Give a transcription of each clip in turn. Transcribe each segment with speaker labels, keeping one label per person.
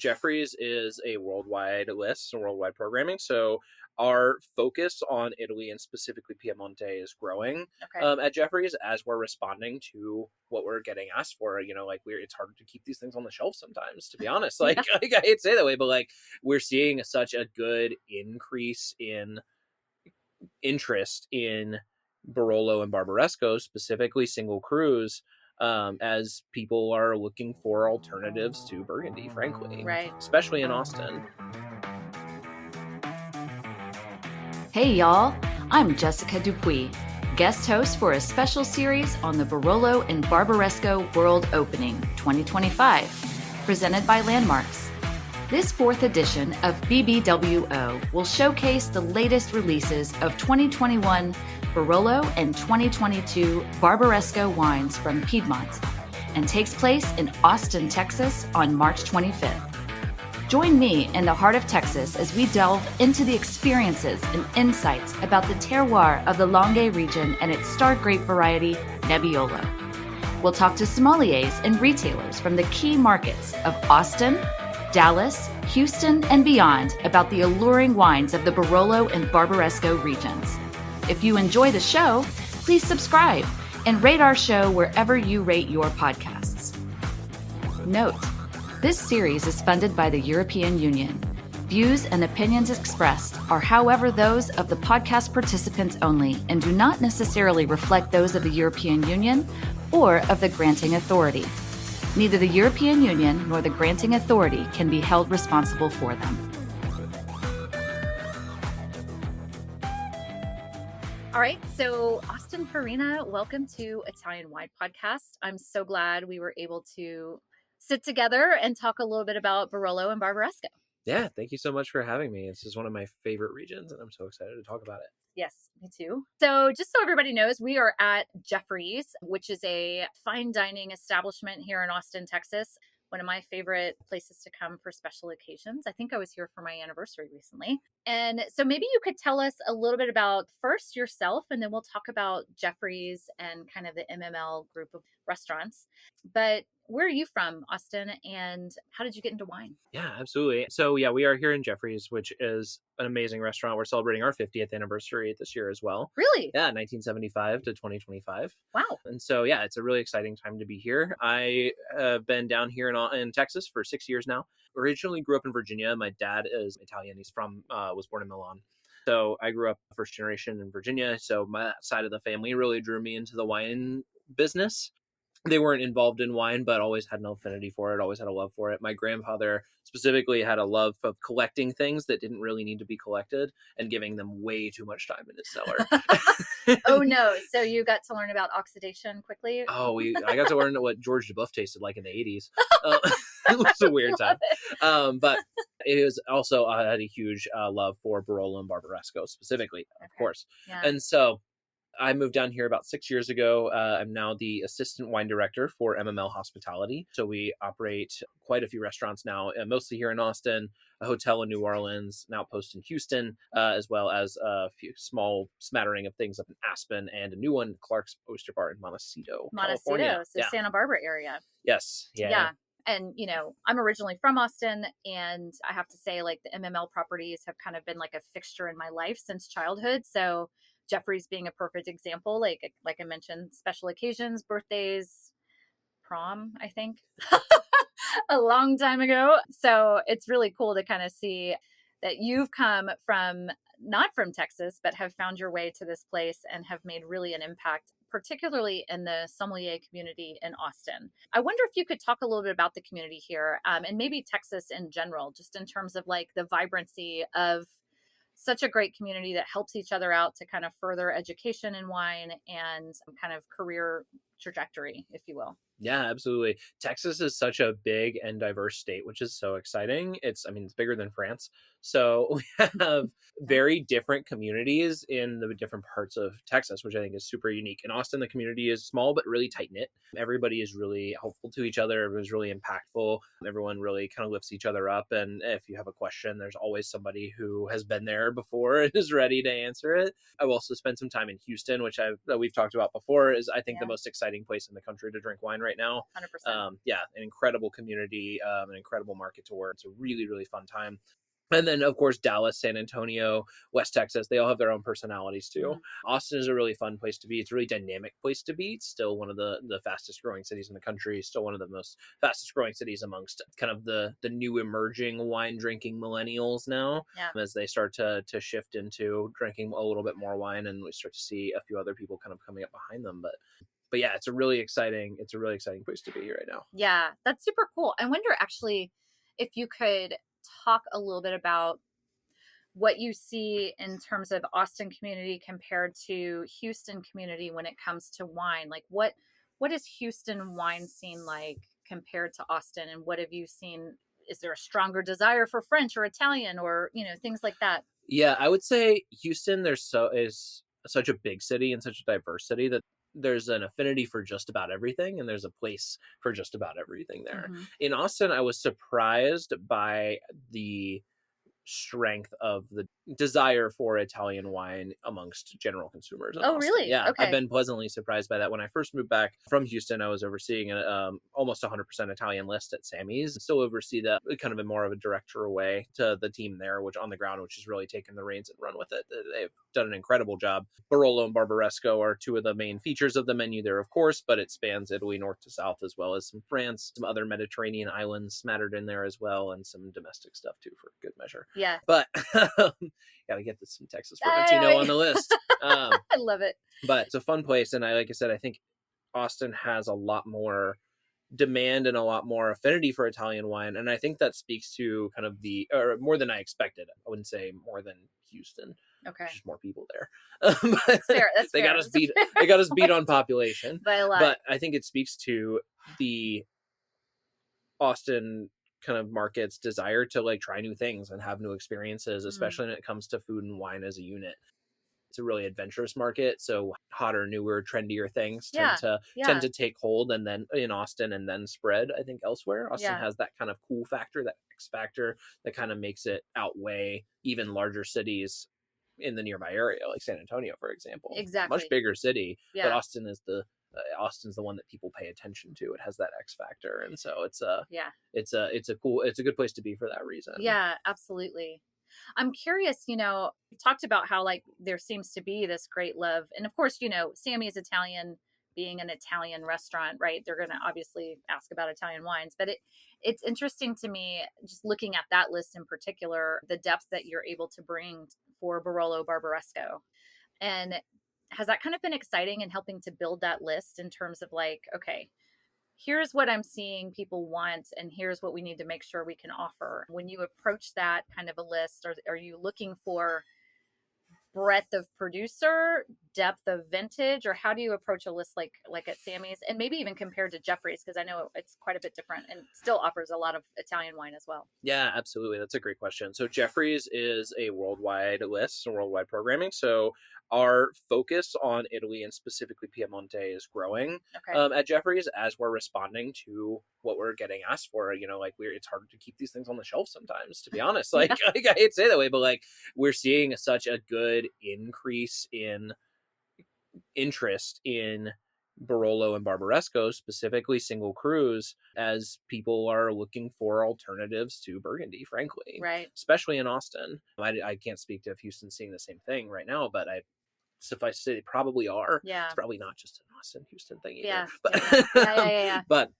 Speaker 1: Jeffries is a worldwide list and worldwide programming. So our focus on Italy and specifically Piemonte is growing at Jeffries as we're responding to what we're getting asked for. It's hard to keep these things on the shelf sometimes, to be honest. I hate to say that way, but we're seeing such a good increase in interest in Barolo and Barbaresco, specifically single crews, as people are looking for alternatives to Burgundy, frankly,
Speaker 2: right?
Speaker 1: Especially in Austin.
Speaker 3: Hey y'all, I'm Jessica Dupuy, guest host for a special series on the Barolo and Barbaresco World Opening 2025, presented by Landmarks. This fourth edition of BBWO will showcase the latest releases of 2021 Barolo and 2022 Barbaresco wines from Piedmont and takes place in Austin, Texas on March 25th. Join me in the heart of Texas as we delve into the experiences and insights about the terroir of the Langhe region and its star grape variety, Nebbiolo. We'll talk to sommeliers and retailers from the key markets of Austin, Dallas, Houston, and beyond about the alluring wines of the Barolo and Barbaresco regions. If you enjoy the show, please subscribe and rate our show wherever you rate your podcasts. Note, this series is funded by the European Union. Views and opinions expressed are, however, those of the podcast participants only and do not necessarily reflect those of the European Union or of the granting authority. Neither the European Union nor the granting authority can be held responsible for them.
Speaker 2: All right, so Austin, Farina, welcome to Italian Wine Podcast. I'm so glad we were able to sit together and talk a little bit about Barolo and Barbaresco.
Speaker 1: Yeah, thank you so much for having me. This is one of my favorite regions, and I'm so excited to talk about it.
Speaker 2: Yes, me too. So just so everybody knows, we are at Jeffries, which is a fine dining establishment here in Austin, Texas. One of my favorite places to come for special occasions. I think I was here for my anniversary recently. And so maybe you could tell us a little bit about first yourself, and then we'll talk about Jeffries and kind of the MML group of restaurants. But where are you from, Austin, and how did you get into wine?
Speaker 1: Yeah, absolutely. So yeah, we are here in Jeffries, which is an amazing restaurant. We're celebrating our 50th anniversary this year as well.
Speaker 2: Really?
Speaker 1: Yeah, 1975 to 2025.
Speaker 2: Wow.
Speaker 1: And so yeah, it's a really exciting time to be here. I have been down here in Texas for 6 years now. Originally grew up in Virginia. My dad is Italian. He's was born in Milan. So I grew up first generation in Virginia. So my side of the family really drew me into the wine business. They weren't involved in wine, but always had an affinity for it, always had a love for it. My grandfather specifically had a love of collecting things that didn't really need to be collected and giving them way too much time in his cellar.
Speaker 2: Oh, no. So you got to learn about oxidation quickly?
Speaker 1: I got to learn what George Dubuff tasted like in the 80s. It was a weird time. But it was also, I had a huge love for Barolo and Barbaresco specifically, of course.
Speaker 2: Yeah.
Speaker 1: And so I moved down here about 6 years ago. I'm now the assistant wine director for MML Hospitality. So we operate quite a few restaurants now, mostly here in Austin, a hotel in New Orleans, an outpost in Houston, as well as a few small smattering of things up in Aspen and a new one, Clark's Oyster Bar in Montecito, California.
Speaker 2: So Santa Barbara area.
Speaker 1: Yes.
Speaker 2: Yeah. And, I'm originally from Austin, and I have to say, the MML properties have kind of been like a fixture in my life since childhood. So Jeffries being a perfect example, like I mentioned, special occasions, birthdays, prom, I think, a long time ago. So it's really cool to kind of see that you've come from, not from Texas, but have found your way to this place and have made really an impact, particularly in the sommelier community in Austin. I wonder if you could talk a little bit about the community here, and maybe Texas in general, just in terms of the vibrancy of such a great community that helps each other out to kind of further education in wine and kind of career trajectory, if you will.
Speaker 1: Yeah, absolutely. Texas is such a big and diverse state, which is so exciting. It's bigger than France. So we have very different communities in the different parts of Texas, which I think is super unique. In Austin, the community is small, but really tight knit. Everybody is really helpful to each other. Everyone's really impactful. Everyone really kind of lifts each other up. And if you have a question, there's always somebody who has been there before and is ready to answer it. I've also spent some time in Houston, which we've talked about before, is I think the most exciting place in the country to drink wine right right now.
Speaker 2: 100%.
Speaker 1: Yeah, an incredible community, an incredible market to work. It's a really, really fun time. And then, of course, Dallas, San Antonio, West Texas, they all have their own personalities too. Austin is a really fun place to be. It's a really dynamic place to be. It's still one of the fastest growing cities in the country, still one of the most fastest growing cities amongst kind of the new emerging wine drinking millennials now, as they start to shift into drinking a little bit more wine, and we start to see a few other people kind of coming up behind them. But yeah, it's a really exciting place to be right now.
Speaker 2: Yeah, that's super cool. I wonder actually if you could talk a little bit about what you see in terms of Austin community compared to Houston community when it comes to wine. Like what is Houston wine scene like compared to Austin, and what have you seen? Is there a stronger desire for French or Italian or, things like that?
Speaker 1: Yeah, I would say Houston is such a big city and such a diverse city that there's an affinity for just about everything, and there's a place for just about everything there. In Austin, I was surprised by the strength of the desire for Italian wine amongst general consumers in Austin.
Speaker 2: Really?
Speaker 1: Yeah,
Speaker 2: Okay.
Speaker 1: I've been pleasantly surprised by that. When I first moved back from Houston, I was overseeing an almost 100% Italian list at Sammy's. Still oversee that kind of in more of a director way to the team there, which on the ground, which has really taken the reins and run with it. They've done an incredible job. Barolo and Barbaresco are two of the main features of the menu there, of course, but it spans Italy north to south, as well as some France, some other Mediterranean islands smattered in there as well, and some domestic stuff too for good measure.
Speaker 2: Yeah.
Speaker 1: But gotta get some Texas Fermentino on the list.
Speaker 2: I love it.
Speaker 1: But it's a fun place, and like I said, I think Austin has a lot more demand and a lot more affinity for Italian wine, and I think that speaks to kind of or more than I expected. I wouldn't say more than Houston.
Speaker 2: Okay.
Speaker 1: There's just more people there.
Speaker 2: That's fair.
Speaker 1: They got us beat on population.
Speaker 2: By a lot.
Speaker 1: But I think it speaks to the Austin kind of market's desire to like try new things and have new experiences, especially when it comes to food and wine as a unit. It's a really adventurous market, so hotter, newer, trendier things tend to take hold, and then in Austin and then spread, I think, elsewhere. Austin has that kind of cool factor, that X factor that kind of makes it outweigh even larger cities in the nearby area, like San Antonio, for example.
Speaker 2: Exactly.
Speaker 1: Much bigger city, but Austin's the one that people pay attention to. It has that X factor, and so it's a good place to be for that reason.
Speaker 2: Yeah, absolutely. I'm curious, you talked about how like there seems to be this great love, and of course, Sammy's Italian, being an Italian restaurant, right? They're going to obviously ask about Italian wines, but it's interesting to me just looking at that list in particular, the depth that you're able to bring for Barolo Barbaresco. And has that kind of been exciting in helping to build that list in terms of like, okay, here's what I'm seeing people want, and here's what we need to make sure we can offer. When you approach that kind of a list, are you looking for breadth of producer, depth of vintage, or how do you approach a list like at Sammy's, and maybe even compared to Jeffrey's, because I know it's quite a bit different and still offers a lot of Italian wine as well?
Speaker 1: Yeah, absolutely. That's a great question. So Jeffrey's is a worldwide list and worldwide programming. So our focus on Italy and specifically Piemonte is growing at Jeffrey's as we're responding to what we're getting asked for. It's hard to keep these things on the shelf sometimes, to be honest. I hate to say that way, but like we're seeing such a good increase in interest in Barolo and Barbaresco, specifically single cruise, as people are looking for alternatives to Burgundy, frankly.
Speaker 2: Right.
Speaker 1: Especially in Austin. I can't speak to if Houston's seeing the same thing right now, but suffice to say they probably are.
Speaker 2: Yeah.
Speaker 1: It's probably not just an Austin, Houston thing either.
Speaker 2: Yeah.
Speaker 1: But,
Speaker 2: Yeah.
Speaker 1: But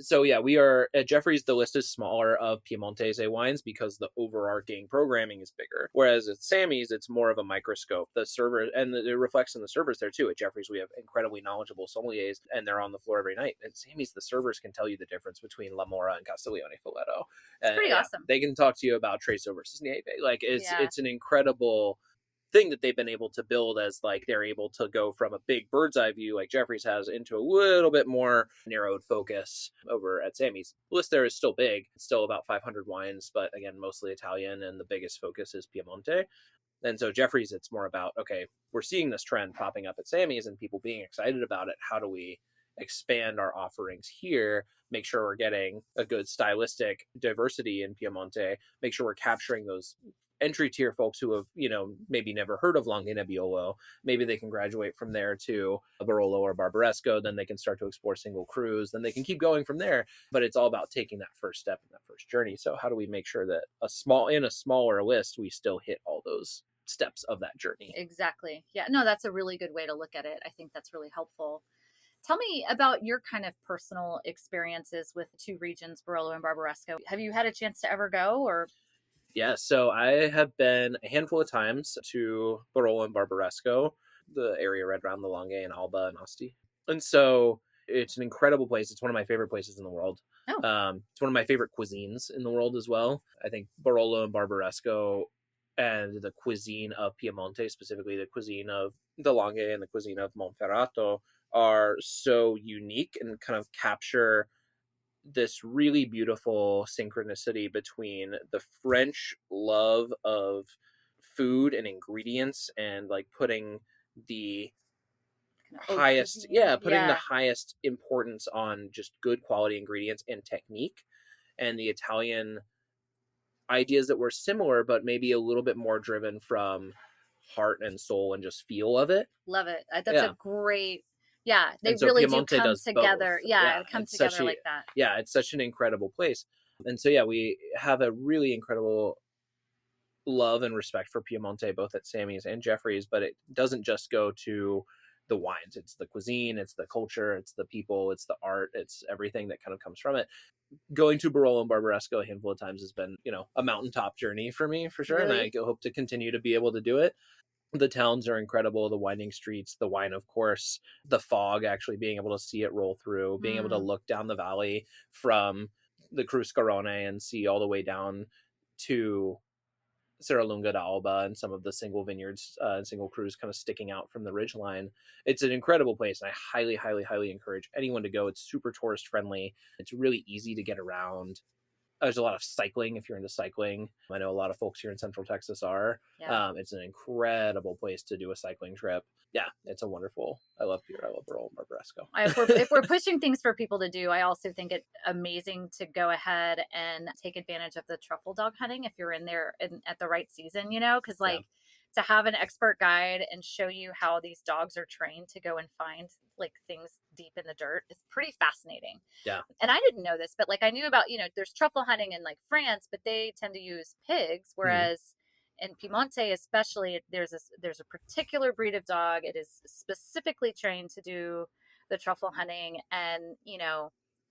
Speaker 1: so yeah, we are at Jeffrey's. The list is smaller of Piemontese wines because the overarching programming is bigger. Whereas at Sammy's, it's more of a microscope. The server, and it reflects in the servers there too. At Jeffrey's, we have incredibly knowledgeable sommeliers, and they're on the floor every night. At Sammy's, the servers can tell you the difference between La Mora and Castiglione Filetto.
Speaker 2: It's pretty awesome.
Speaker 1: They can talk to you about Treso versus Nieve. Like it's an incredible thing that they've been able to build, as like they're able to go from a big bird's eye view like Jeffrey's has into a little bit more narrowed focus over at Sammy's. The list there is still big. It's still about 500 wines, but again, mostly Italian, and the biggest focus is Piemonte. And so Jeffrey's, it's more about, okay, we're seeing this trend popping up at Sammy's and people being excited about it. How do we expand our offerings here, make sure we're getting a good stylistic diversity in Piemonte, make sure we're capturing those entry tier folks who have, maybe never heard of Langhe Nebbiolo, maybe they can graduate from there to a Barolo or Barbaresco, then they can start to explore single cruise, then they can keep going from there. But it's all about taking that first step in that first journey. So how do we make sure that in a smaller list, we still hit all those steps of that journey?
Speaker 2: Exactly. Yeah, no, that's a really good way to look at it. I think that's really helpful. Tell me about your kind of personal experiences with the two regions, Barolo and Barbaresco. Have you had a chance to ever go, or?
Speaker 1: Yeah, so I have been a handful of times to Barolo and Barbaresco, the area right around the Langhe and Alba and Asti. And so it's an incredible place. It's one of my favorite places in the world.
Speaker 2: Oh.
Speaker 1: It's one of my favorite cuisines in the world as well. I think Barolo and Barbaresco and the cuisine of Piemonte, specifically the cuisine of the Langhe and the cuisine of Monferrato, are so unique and kind of capture this really beautiful synchronicity between the French love of food and ingredients and like putting the highest the highest importance on just good quality ingredients and technique, and the Italian ideas that were similar but maybe a little bit more driven from heart and soul and just feel of it.
Speaker 2: Love it. That's a great, they so really do come together. Come together like that.
Speaker 1: Yeah, it's such an incredible place. And so we have a really incredible love and respect for Piemonte, both at Sammy's and Jeffrey's, but it doesn't just go to the wines. It's the cuisine, it's the culture, it's the people, it's the art, it's everything that kind of comes from it. Going to Barolo and Barbaresco a handful of times has been, a mountaintop journey for me, for sure. Really? And I hope to continue to be able to do it. The towns are incredible, the winding streets, the wine, of course, the fog, actually being able to see it roll through, being able to look down the valley from the Cruscarone and see all the way down to Serralunga d'Alba and some of the single vineyards and single cruise kind of sticking out from the ridgeline. It's an incredible place, and I highly, highly, highly encourage anyone to go. It's super tourist friendly. It's really easy to get around. There's a lot of cycling if you're into cycling. I know a lot of folks here in Central Texas are. Yeah. It's an incredible place to do a cycling trip. Yeah, it's a wonderful. I love Barolo and Barbaresco.
Speaker 2: If we're pushing things for people to do, I also think it's amazing to go ahead and take advantage of the truffle dog hunting if you're in there at the right season, because to have an expert guide and show you how these dogs are trained to go and find like things deep in the dirt is pretty fascinating.
Speaker 1: Yeah.
Speaker 2: And I didn't know this, but like I knew about, there's truffle hunting in like France, but they tend to use pigs. Whereas in Piemonte, especially, there's a particular breed of dog. It is specifically trained to do the truffle hunting. And,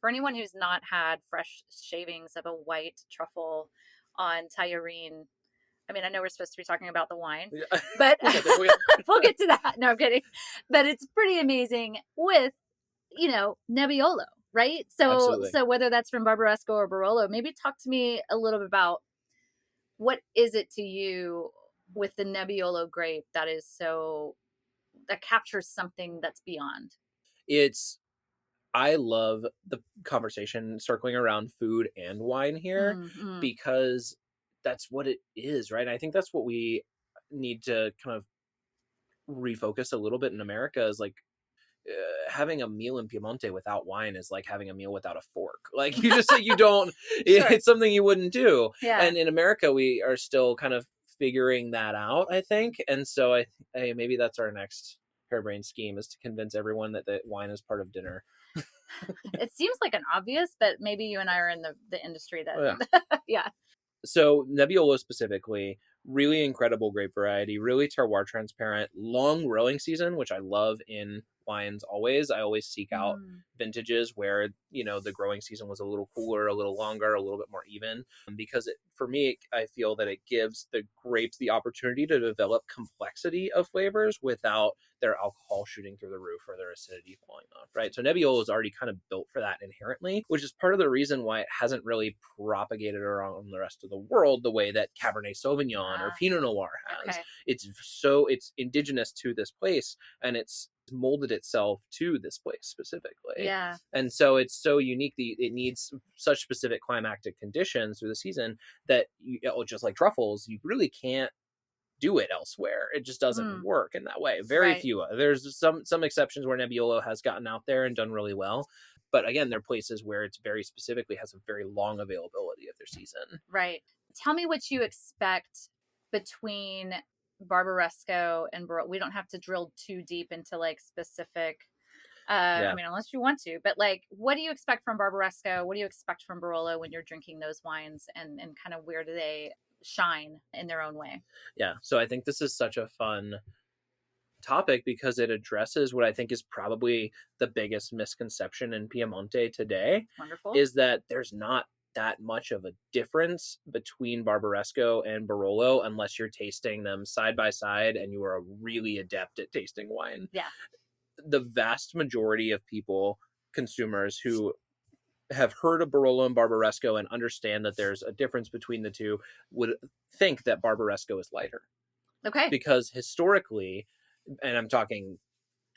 Speaker 2: for anyone who's not had fresh shavings of a white truffle on Taillorine, I mean, I know we're supposed to be talking about the wine, but we'll get to that. No, I'm kidding. But it's pretty amazing with, Nebbiolo, right? So, Absolutely. So whether that's from Barbaresco or Barolo, maybe talk to me a little bit about what is it to you with the Nebbiolo grape that captures something that's beyond?
Speaker 1: I love the conversation circling around food and wine here because that's what it is, right? I think that's what we need to kind of refocus a little bit in America is like having a meal in Piemonte without wine is like having a meal without a fork. Like you just you don't, sure. It's something you wouldn't do. Yeah. And in America, we are still kind of figuring that out, I think. And so I maybe that's our next harebrained scheme is to convince everyone that wine is part of dinner.
Speaker 2: It seems like an obvious, but maybe you and I are in the industry that, yeah.
Speaker 1: So Nebbiolo specifically, really incredible grape variety, really terroir transparent, long growing season, which I love in wines always. I always seek out vintages where, the growing season was a little cooler, a little longer, a little bit more even, because for me, I feel that it gives the grapes the opportunity to develop complexity of flavors without their alcohol shooting through the roof or their acidity falling off, right? So Nebbiolo is already kind of built for that inherently, which is part of the reason why it hasn't really propagated around the rest of the world the way that Cabernet Sauvignon or Pinot Noir has. Okay. It's indigenous to this place, and it's molded itself to this place specifically.
Speaker 2: Yeah.
Speaker 1: And so it's so unique that it needs such specific climatic conditions through the season that just like truffles, you really can't do it elsewhere. It just doesn't work in that way. Very few. There's some exceptions where Nebbiolo has gotten out there and done really well. But again, there are places where it's very specifically has a very long availability of their season.
Speaker 2: Right. Tell me what you expect between Barbaresco and Barolo? We don't have to drill too deep into like specific. I mean, unless you want to, but like, what do you expect from Barbaresco? What do you expect from Barolo when you're drinking those wines, and kind of where do they shine in their own way?
Speaker 1: Yeah. So I think this is such a fun topic because it addresses what I think is probably the biggest misconception in Piemonte today.
Speaker 2: Wonderful.
Speaker 1: Is that there's not that much of a difference between Barbaresco and Barolo unless you're tasting them side by side and you are really adept at tasting wine.
Speaker 2: Yeah.
Speaker 1: The vast majority of people, consumers who have heard of Barolo and Barbaresco and understand that there's a difference between the two, would think that Barbaresco is lighter.
Speaker 2: Okay.
Speaker 1: Because historically, and I'm talking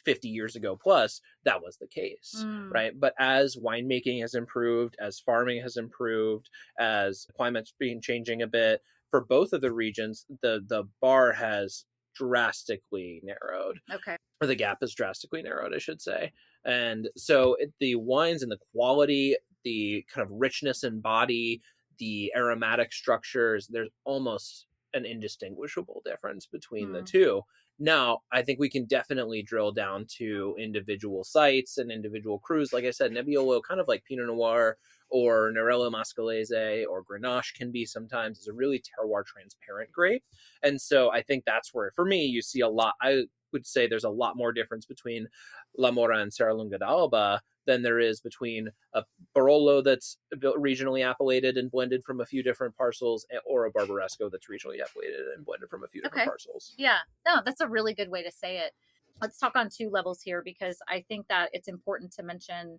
Speaker 1: 50 years ago plus, that was the case, right? But as winemaking has improved, as farming has improved, as climate's been changing a bit, for both of the regions, the bar has drastically narrowed.
Speaker 2: Okay.
Speaker 1: Or the gap is drastically narrowed, I should say. And so the wines and the quality, the kind of richness in body, the aromatic structures, there's almost an indistinguishable difference between the two. Now, I think we can definitely drill down to individual sites and individual crews. Like I said, Nebbiolo, kind of like Pinot Noir or Nerello Mascalese or Grenache can be sometimes, is a really terroir transparent grape. And so I think that's where, for me, you see a lot. I would say there's a lot more difference between La Mora and Serralunga d'Alba than there is between a Barolo that's regionally appellated and blended from a few different parcels, or a Barbaresco that's regionally appellated and blended from a few different parcels.
Speaker 2: Yeah, no, that's a really good way to say it. Let's talk on two levels here, because I think that it's important to mention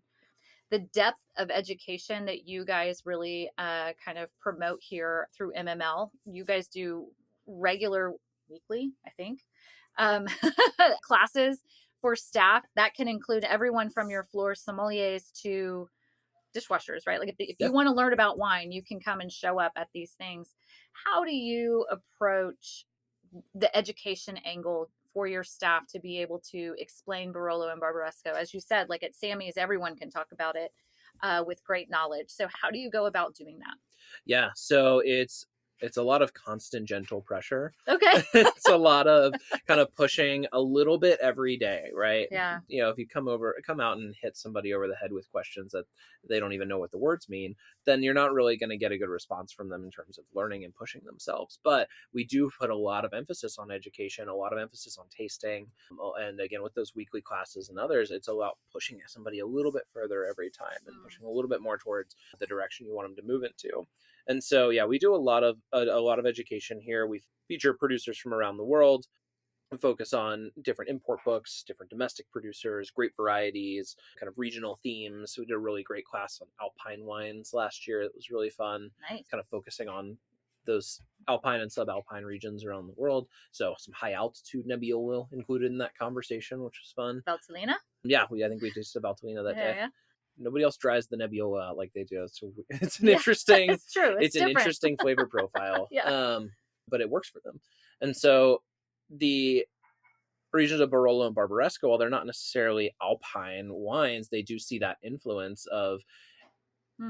Speaker 2: the depth of education that you guys really kind of promote here through MML. You guys do regular weekly, I think, classes for staff that can include everyone from your floor sommeliers to dishwashers, right? Like if you want to learn about wine, you can come and show up at these things. How do you approach the education angle for your staff to be able to explain Barolo and Barbaresco? As you said, like at Sammy's, everyone can talk about it with great knowledge. So how do you go about doing that?
Speaker 1: Yeah, so it's a lot of constant gentle pressure.
Speaker 2: Okay.
Speaker 1: It's a lot of kind of pushing a little bit every day, right?
Speaker 2: Yeah.
Speaker 1: You know, if you come out and hit somebody over the head with questions that they don't even know what the words mean, then you're not really going to get a good response from them in terms of learning and pushing themselves. But we do put a lot of emphasis on education, a lot of emphasis on tasting. And again, with those weekly classes and others, it's about pushing somebody a little bit further every time and pushing a little bit more towards the direction you want them to move into. And so, yeah, we do a lot of education here. We feature producers from around the world. We focus on different import books, different domestic producers, grape varieties, kind of regional themes. We did a really great class on alpine wines last year. It was really fun.
Speaker 2: Nice.
Speaker 1: Kind of focusing on those alpine and subalpine regions around the world. So some high altitude Nebbiolo included in that conversation, which was fun.
Speaker 2: Valtellina?
Speaker 1: Yeah, I think we tasted Valtellina that day.
Speaker 2: Yeah.
Speaker 1: Nobody else dries the Nebbiolo out like they do. So it's an interesting,
Speaker 2: it's true.
Speaker 1: It's an interesting flavor profile.
Speaker 2: Yeah.
Speaker 1: But it works for them. And so the regions of Barolo and Barbaresco, while they're not necessarily alpine wines, they do see that influence of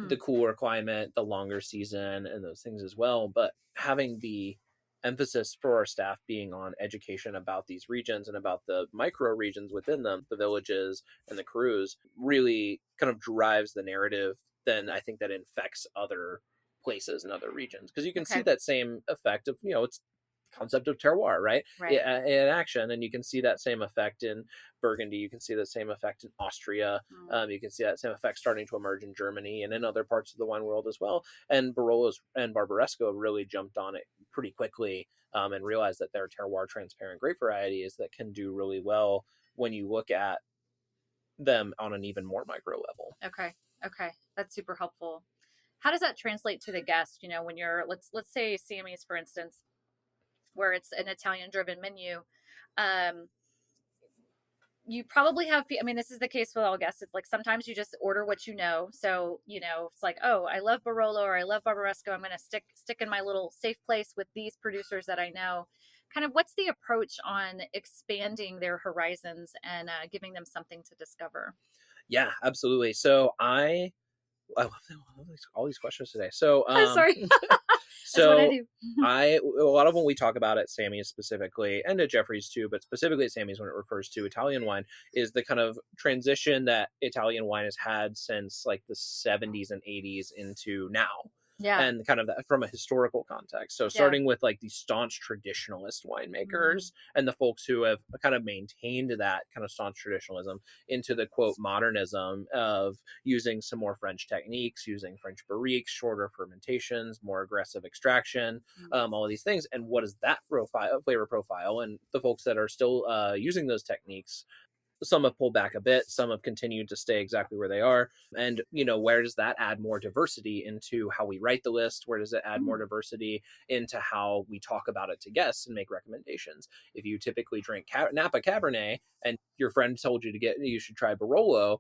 Speaker 1: the cooler climate, the longer season, and those things as well. But having the emphasis for our staff being on education about these regions and about the micro regions within them, the villages and the crews, really kind of drives the narrative. Then I think that infects other places and other regions, because you can see that same effect of, it's concept of terroir, right? In action. And you can see that same effect in Burgundy. You can see the same effect in Austria. You can see that same effect starting to emerge in Germany and in other parts of the wine world as well. And Barolo and Barbaresco really jumped on it pretty quickly and realized that they're terroir transparent grape varieties that can do really well when you look at them on an even more micro level.
Speaker 2: Okay. That's super helpful. How does that translate to the guest? When you're, let's say Sammy's, for instance, where it's an Italian driven menu, you probably have, this is the case with all guests. It's like, sometimes you just order what you know. So, it's like, oh, I love Barolo or I love Barbaresco. I'm going to stick in my little safe place with these producers that I know. Kind of what's the approach on expanding their horizons and giving them something to discover?
Speaker 1: Yeah, absolutely. So I love all these questions today. So
Speaker 2: I'm sorry.
Speaker 1: So
Speaker 2: what I do.
Speaker 1: A lot of when we talk about at Sammy's specifically, and at Jeffrey's too, but specifically at Sammy's when it refers to Italian wine, is the kind of transition that Italian wine has had since like the 70s and 80s into now.
Speaker 2: Yeah.
Speaker 1: And kind of that from a historical context. So starting with like the staunch traditionalist winemakers and the folks who have kind of maintained that kind of staunch traditionalism into the quote modernism of using some more French techniques, using French barriques, shorter fermentations, more aggressive extraction, all of these things. And what is that flavor profile? And the folks that are still using those techniques, some have pulled back a bit, some have continued to stay exactly where they are. And, where does that add more diversity into how we write the list? Where does it add more diversity into how we talk about it to guests and make recommendations? If you typically drink Napa Cabernet and your friend told you should try Barolo,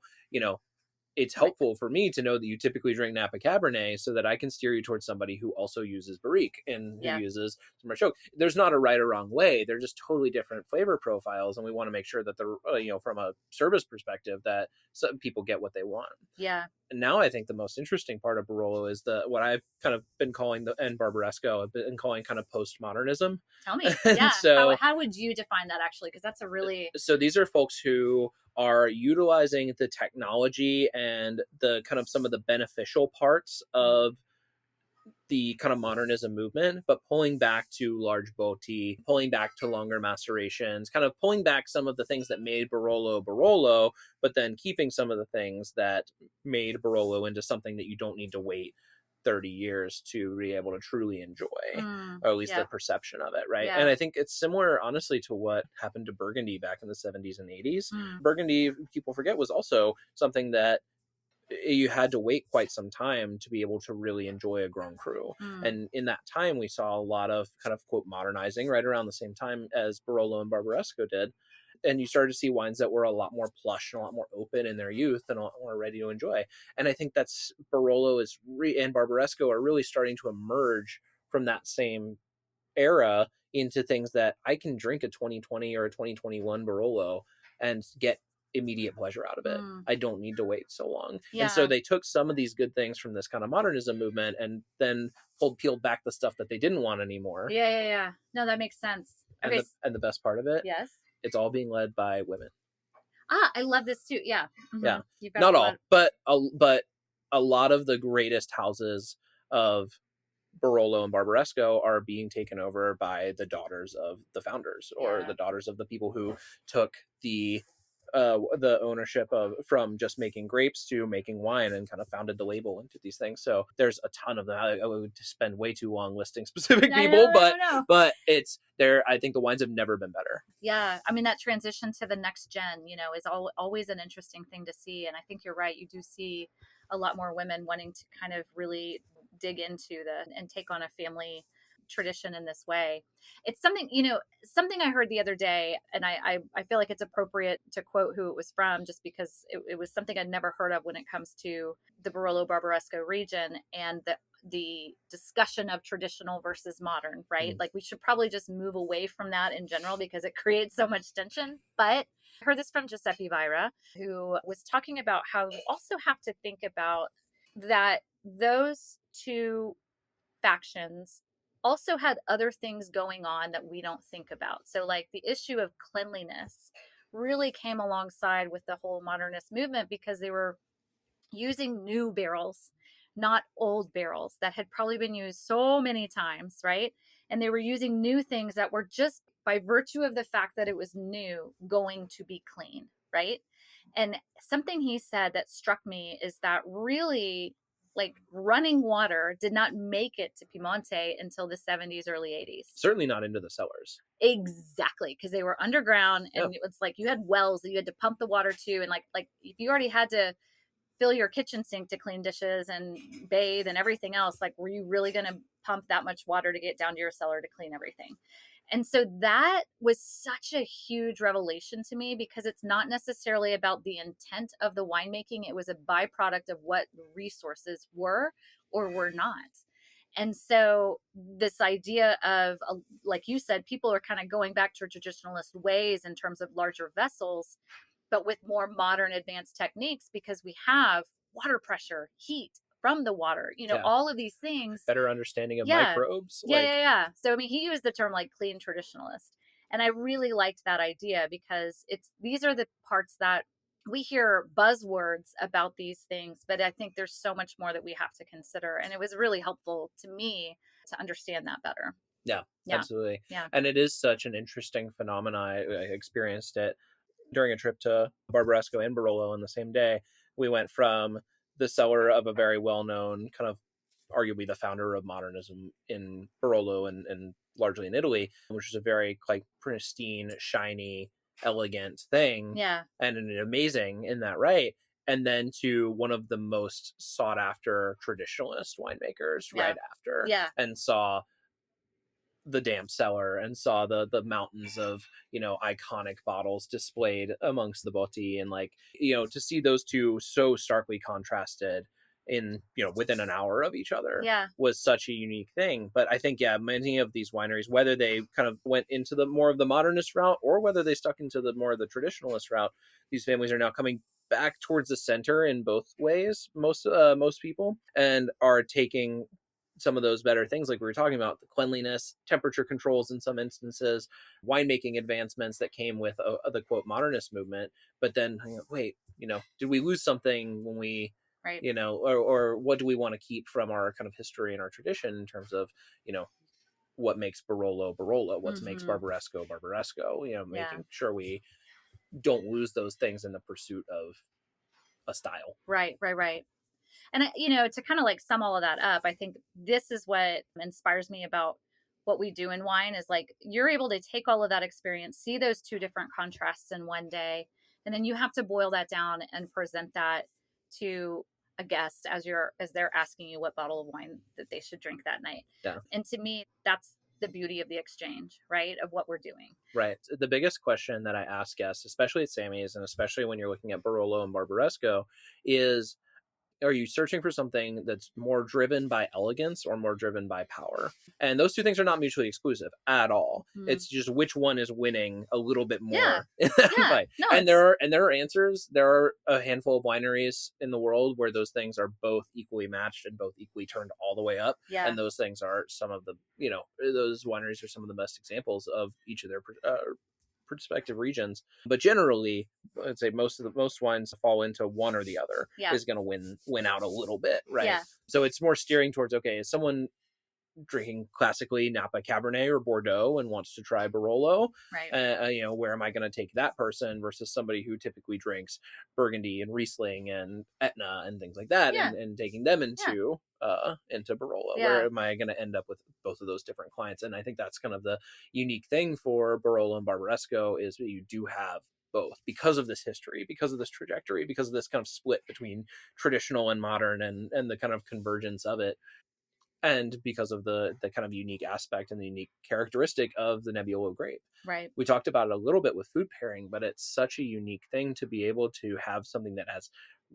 Speaker 1: it's helpful for me to know that you typically drink Napa Cabernet so that I can steer you towards somebody who also uses Barrique and who uses some Marshock. There's not a right or wrong way. They're just totally different flavor profiles. And we want to make sure that they're, from a service perspective, that some people get what they want.
Speaker 2: Yeah.
Speaker 1: And now I think the most interesting part of Barolo is what I've kind of been calling and Barbaresco, I've been calling kind of postmodernism.
Speaker 2: Tell me. Yeah.
Speaker 1: So
Speaker 2: how would you define that actually? Because that's a really...
Speaker 1: So these are folks who are utilizing the technology and the kind of some of the beneficial parts of the kind of modernism movement, but pulling back to large botti, pulling back to longer macerations, kind of pulling back some of the things that made Barolo, but then keeping some of the things that made Barolo into something that you don't need to wait 30 years to be able to truly enjoy, or at least the perception of it, right?
Speaker 2: Yeah.
Speaker 1: And I think it's similar, honestly, to what happened to Burgundy back in the 70s and 80s. Burgundy, people forget, was also something that you had to wait quite some time to be able to really enjoy a Grand Cru. And in that time, we saw a lot of kind of, quote, modernizing right around the same time as Barolo and Barbaresco did. And you started to see wines that were a lot more plush and a lot more open in their youth and a lot more ready to enjoy. And I think that's Barolo and Barbaresco are really starting to emerge from that same era into things that I can drink a 2020 or a 2021 Barolo and get immediate pleasure out of it. I don't need to wait so long. And so they took some of these good things from this kind of modernism movement and then peeled back the stuff that they didn't want anymore.
Speaker 2: Yeah. No, that makes sense. Okay.
Speaker 1: And the best part of it, it's all being led by women.
Speaker 2: I love this too. Yeah.
Speaker 1: Yeah. Not all, but a lot of the greatest houses of Barolo and Barbaresco are being taken over by the daughters of the founders or the daughters of the people who took the ownership from just making grapes to making wine and kind of founded the label into these things. So there's a ton of them. I would spend way too long listing specific people, but it's there. I think the wines have never been better.
Speaker 2: Yeah. I mean, that transition to the next gen, is always an interesting thing to see. And I think you're right. You do see a lot more women wanting to kind of really dig into and take on a family tradition in this way. It's something, something I heard the other day, and I feel like it's appropriate to quote who it was from, just because it was something I'd never heard of when it comes to the Barolo Barbaresco region and the discussion of traditional versus modern, right? Like we should probably just move away from that in general because it creates so much tension. But I heard this from Giuseppe Vira, who was talking about how you also have to think about that those two factions also had other things going on that we don't think about. So like the issue of cleanliness really came alongside with the whole modernist movement because they were using new barrels, not old barrels that had probably been used so many times, right? And they were using new things that were just by virtue of the fact that it was new going to be clean, right? And something he said that struck me is that really like running water did not make it to Piemonte until the 70s, early 80s.
Speaker 1: Certainly not into the cellars.
Speaker 2: Exactly, because they were underground and it's like you had wells that you had to pump the water to, and like if you already had to fill your kitchen sink to clean dishes and bathe and everything else, like were you really going to pump that much water to get down to your cellar to clean everything? And so that was such a huge revelation to me because it's not necessarily about the intent of the winemaking. It was a byproduct of what the resources were or were not. And so this idea of, like you said, people are kind of going back to traditionalist ways in terms of larger vessels, but with more modern advanced techniques because we have water pressure, heat, from the water, all of these things.
Speaker 1: Better understanding of microbes.
Speaker 2: Yeah. So, I mean, he used the term like clean traditionalist. And I really liked that idea because these are the parts that we hear buzzwords about these things, but I think there's so much more that we have to consider. And it was really helpful to me to understand that better.
Speaker 1: Yeah, absolutely.
Speaker 2: Yeah.
Speaker 1: And it is such an interesting phenomenon. I experienced it during a trip to Barbaresco and Barolo in the same day. We went from the cellar of a very well-known, kind of arguably the founder of modernism in Barolo and largely in Italy, which is a very like pristine, shiny, elegant thing.
Speaker 2: Yeah.
Speaker 1: And amazing in that right. And then to one of the most sought after traditionalist winemakers right after.
Speaker 2: Yeah.
Speaker 1: And saw the damn cellar and saw the mountains of iconic bottles displayed amongst the botti, and to see those two so starkly contrasted in within an hour of each other was such a unique thing. But I think many of these wineries, whether they kind of went into the more of the modernist route or whether they stuck into the more of the traditionalist route, these families are now coming back towards the center in both ways, most people, and are taking some of those better things like we were talking about, the cleanliness, temperature controls in some instances, winemaking advancements that came with the quote modernist movement. But then wait, did we lose something when we or what do we want to keep from our kind of history and our tradition in terms of what makes Barolo Barolo, what makes Barbaresco Barbaresco, making sure we don't lose those things in the pursuit of a style.
Speaker 2: Right. And, to kind of like sum all of that up, I think this is what inspires me about what we do in wine is like, you're able to take all of that experience, see those two different contrasts in one day, and then you have to boil that down and present that to a guest as they're asking you what bottle of wine that they should drink that night.
Speaker 1: Yeah.
Speaker 2: And to me, that's the beauty of the exchange, right? Of what we're doing.
Speaker 1: Right. The biggest question that I ask guests, especially at Sammy's and especially when you're looking at Barolo and Barbaresco, is, are you searching for something that's more driven by elegance or more driven by power? And those two things are not mutually exclusive at all. It's just which one is winning a little bit more in that fight.
Speaker 2: No,
Speaker 1: and there are answers. There are a handful of wineries in the world where those things are both equally matched and both equally turned all the way up.
Speaker 2: Yeah.
Speaker 1: And those things are some of the, those wineries are some of the best examples of each of their respective regions. But generally, I'd say most wines fall into one or the other is going to win out a little bit, right?
Speaker 2: Yeah.
Speaker 1: So it's more steering towards, okay, is someone drinking classically Napa Cabernet or Bordeaux and wants to try Barolo,
Speaker 2: right?
Speaker 1: Where am I going to take that person versus somebody who typically drinks Burgundy and Riesling and Etna and things like that, and taking them into Barolo? Where am I going to end up with both of those different clients? And I think that's kind of the unique thing for Barolo and Barbaresco is that you do have both because of this history, because of this trajectory, because of this kind of split between traditional and modern and the kind of convergence of it. And because of the kind of unique aspect and the unique characteristic of the Nebbiolo grape.
Speaker 2: Right.
Speaker 1: We talked about it a little bit with food pairing, but it's such a unique thing to be able to have something that has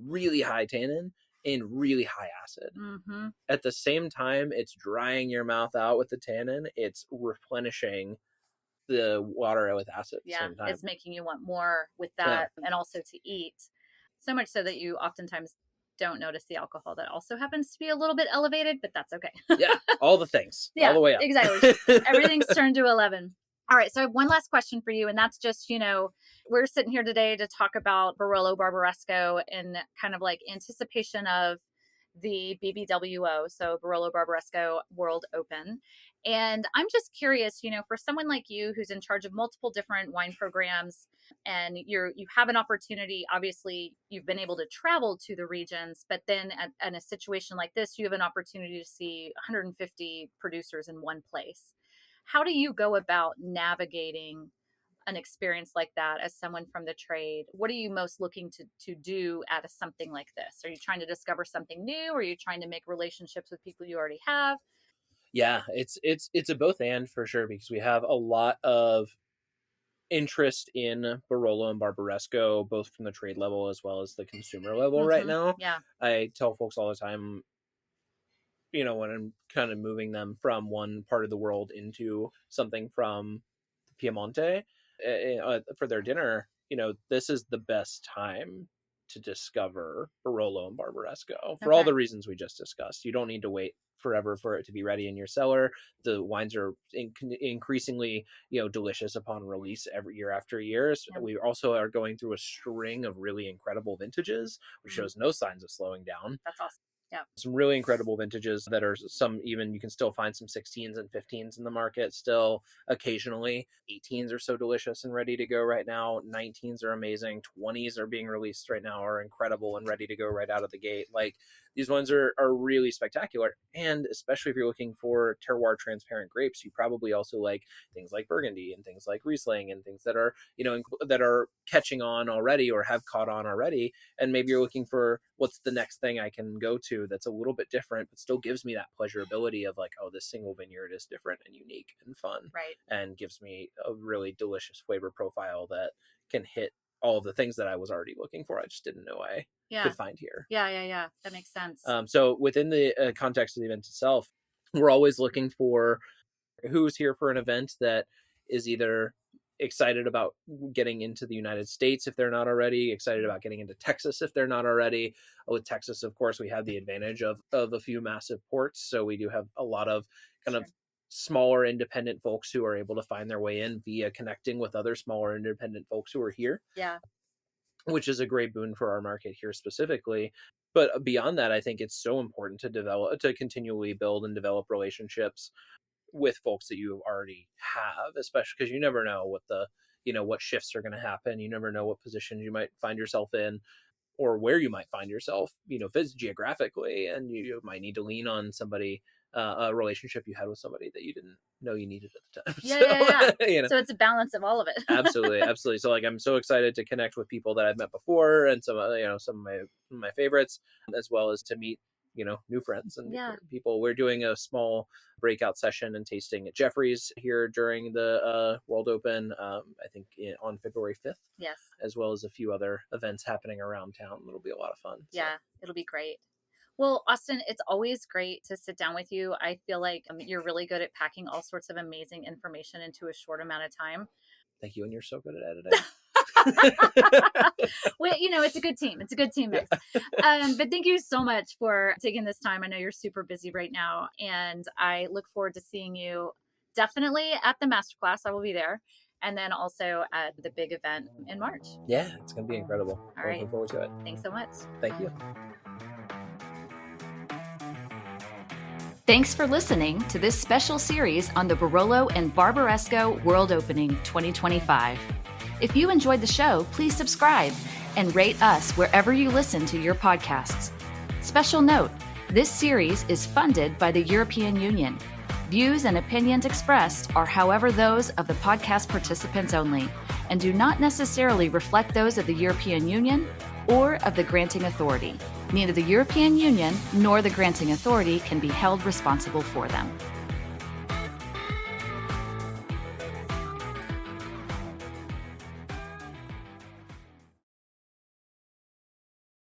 Speaker 1: really high tannin and really high acid.
Speaker 2: Mm-hmm.
Speaker 1: At the same time, it's drying your mouth out with the tannin. It's replenishing the water with acid at the same time.
Speaker 2: It's making you want more with that and also to eat. So much so that you oftentimes don't notice the alcohol that also happens to be a little bit elevated, but that's okay.
Speaker 1: All the things. All the way up.
Speaker 2: Exactly. Everything's turned to 11. All right. So I have one last question for you. And that's just, we're sitting here today to talk about Barolo Barbaresco in kind of like anticipation of the BBWO, so Barolo Barbaresco World Open. And I'm just curious, for someone like you who's in charge of multiple different wine programs and you have an opportunity, obviously you've been able to travel to the regions, but then in a situation like this, you have an opportunity to see 150 producers in one place. How do you go about navigating an experience like that as someone from the trade? What are you most looking to do at something like this? Are you trying to discover something new? Or are you trying to make relationships with people you already have?
Speaker 1: Yeah, it's a both and for sure, because we have a lot of interest in Barolo and Barbaresco, both from the trade level as well as the consumer level right now.
Speaker 2: Yeah.
Speaker 1: I tell folks all the time, when I'm kind of moving them from one part of the world into something from Piemonte for their dinner, this is the best time to discover Barolo and Barbaresco for all the reasons we just discussed. You don't need to wait forever for it to be ready in your cellar. The wines are increasingly, delicious upon release every year after year. We also are going through a string of really incredible vintages, which shows no signs of slowing down.
Speaker 2: That's awesome. Yeah.
Speaker 1: Some really incredible vintages that are you can still find some 16s and 15s in the market still occasionally. 18s are so delicious and ready to go right now. 19s are amazing. 20s are being released right now, are incredible and ready to go right out of the gate. Like, these ones are really spectacular. And especially if you're looking for terroir transparent grapes, you probably also like things like Burgundy and things like Riesling and things that are, that are catching on already or have caught on already. And maybe you're looking for what's the next thing I can go to that's a little bit different, but still gives me that pleasurability of like, oh, this single vineyard is different and unique and fun.
Speaker 2: Right.
Speaker 1: And gives me a really delicious flavor profile that can hit all of the things that I was already looking for. I just didn't know I could find here.
Speaker 2: Yeah. That makes sense.
Speaker 1: So within the context of the event itself, we're always looking for who's here for an event that is either excited about getting into the United States if they're not already, excited about getting into Texas if they're not already. With Texas, of course, we have the advantage of a few massive ports. So we do have a lot of kind of smaller independent folks who are able to find their way in via connecting with other smaller independent folks who are here.
Speaker 2: Yeah.
Speaker 1: Which is a great boon for our market here specifically. But beyond that, I think it's so important to continually build and develop relationships with folks that you already have, especially because you never know what shifts are going to happen. You never know what positions you might find yourself in or where you might find yourself, geographically, and you might need to lean on somebody, a relationship you had with somebody that you didn't know you needed at the time.
Speaker 2: Yeah. So it's a balance of all of it.
Speaker 1: Absolutely. So like, I'm so excited to connect with people that I've met before and some of my favorites, as well as to meet, new friends and people. We're doing a small breakout session and tasting at Jeffrey's here during the World Open, I think on February 5th.
Speaker 2: Yes.
Speaker 1: As well as a few other events happening around town. It'll be a lot of fun.
Speaker 2: Yeah, it'll be great. Well, Austin, it's always great to sit down with you. I feel like you're really good at packing all sorts of amazing information into a short amount of time.
Speaker 1: Thank you. And you're so good at editing.
Speaker 2: Well, it's a good team. It's a good team mix. But thank you so much for taking this time. I know you're super busy right now, and I look forward to seeing you definitely at the masterclass. I will be there. And then also at the big event in March.
Speaker 1: Yeah, it's going to be incredible.
Speaker 2: All right.
Speaker 1: Looking forward to it.
Speaker 2: Thanks so much.
Speaker 1: Thank you.
Speaker 3: Thanks for listening to this special series on the Barolo and Barbaresco World Opening 2025. If you enjoyed the show, please subscribe and rate us wherever you listen to your podcasts. Special note, this series is funded by the European Union. Views and opinions expressed are, however, those of the podcast participants only and do not necessarily reflect those of the European Union or of the granting authority. Neither the European Union nor the granting authority can be held responsible for them.